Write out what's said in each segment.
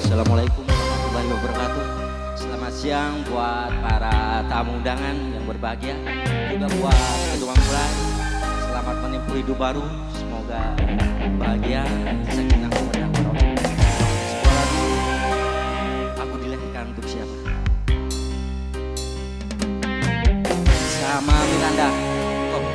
Assalamualaikum warahmatullahi wabarakatuh. Selamat siang buat para tamu undangan yang berbahagia, juga buat kedua mempelai. Selamat menempuh hidup baru, semoga bahagia, sakinah mawaddah warahmah. Sebuah lagu, aku dilahirkan untuk siapa? Sama Miranda. Kok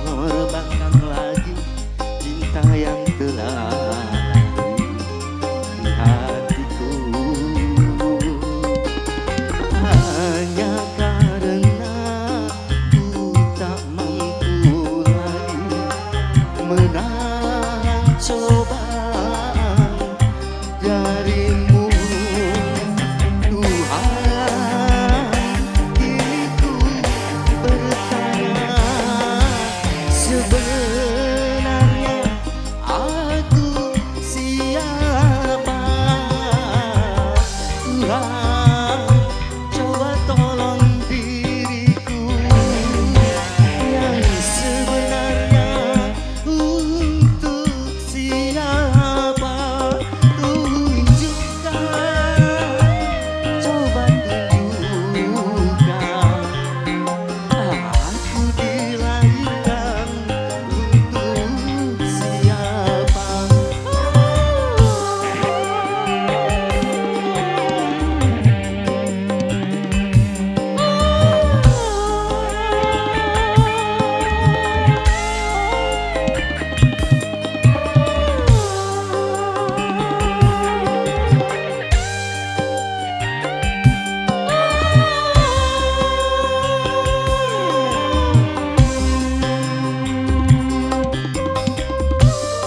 mengorbankan lagi cinta yang telah di hatiku, hanya karena ku tak mampu lagi menahan cobaan darimu. Tuhan, kini ku bertanya, sebenarnya aku siapa? Tuhan, coba tolong diriku yang sebenarnya untuk siapa? Tunjukkan, coba tunjukkan, aku dilahirkan untuk siapa?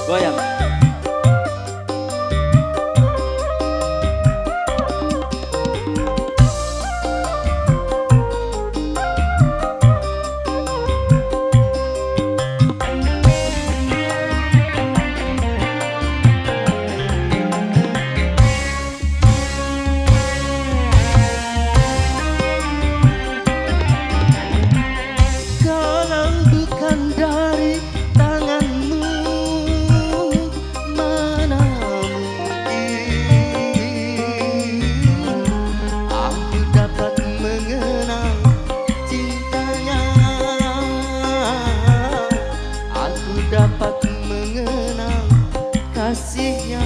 goyang. Kalau bukan dari tanganmu, mana mungkin aku dapat mengenang cintanya, aku dapat mengenang kasihnya.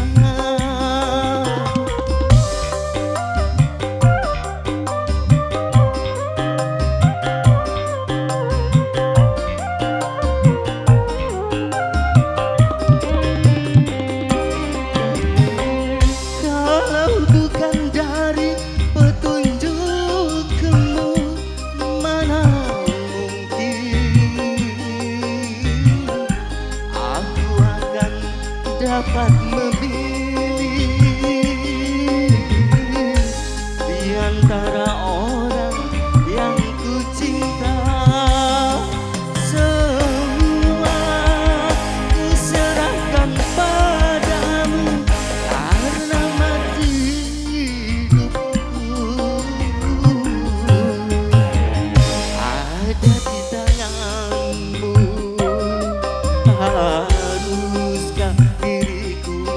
Kalau bukan dari petunjukmu, mana mungkin aku akan dapat memilih di antara orang yang ku cinta. Semua ku serahkan padamu karena mati hidupku ada di tanganmu. Haruskah diriku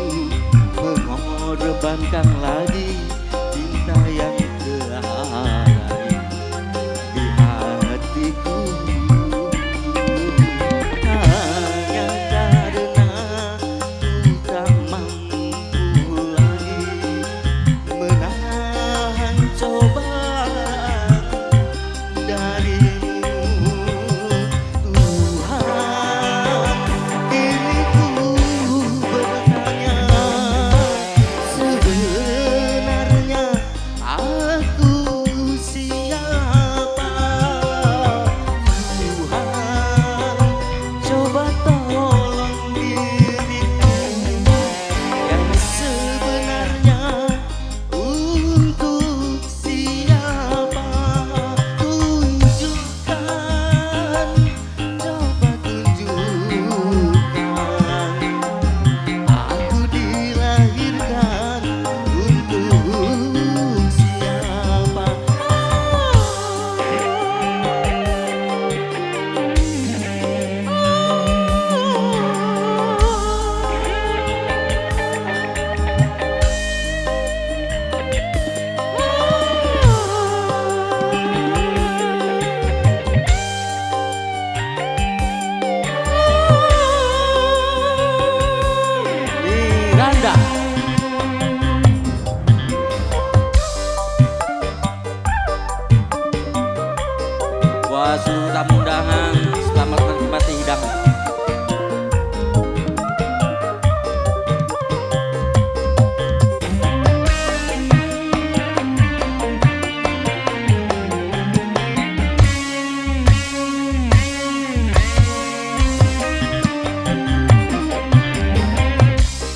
buat seluruh tamu undangan, selamat menikmati hidangan.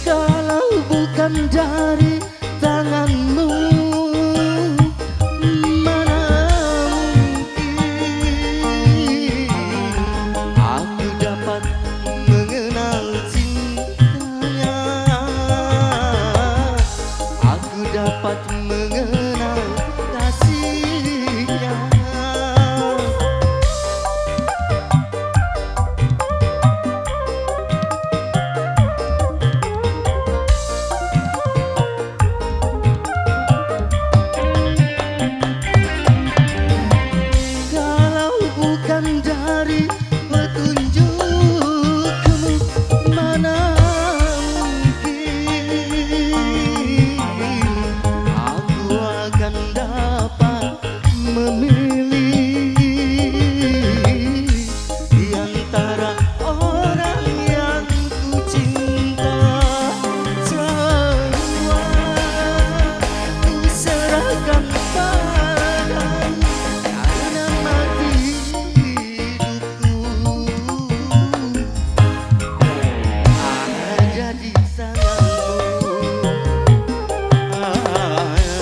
Kalau bukan dari tanganmu, mana mungkin aku dapat mengenal cintanya. Aku dapat mengenal kasihnya. Kalau bukan dari petunjukmu, mana mungkin aku akan dapat memilih di antara orang yang ku cinta. Semua ku serahkan padamu karena mati hidupku ada di tanganmu.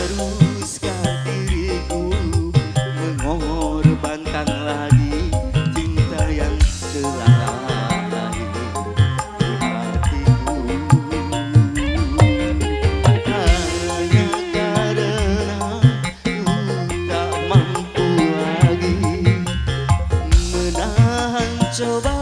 Haruskah diriku mengorbankan lagi cinta yang telah lahir di hatiku, hanya karena ku tak mampu lagi menahan coba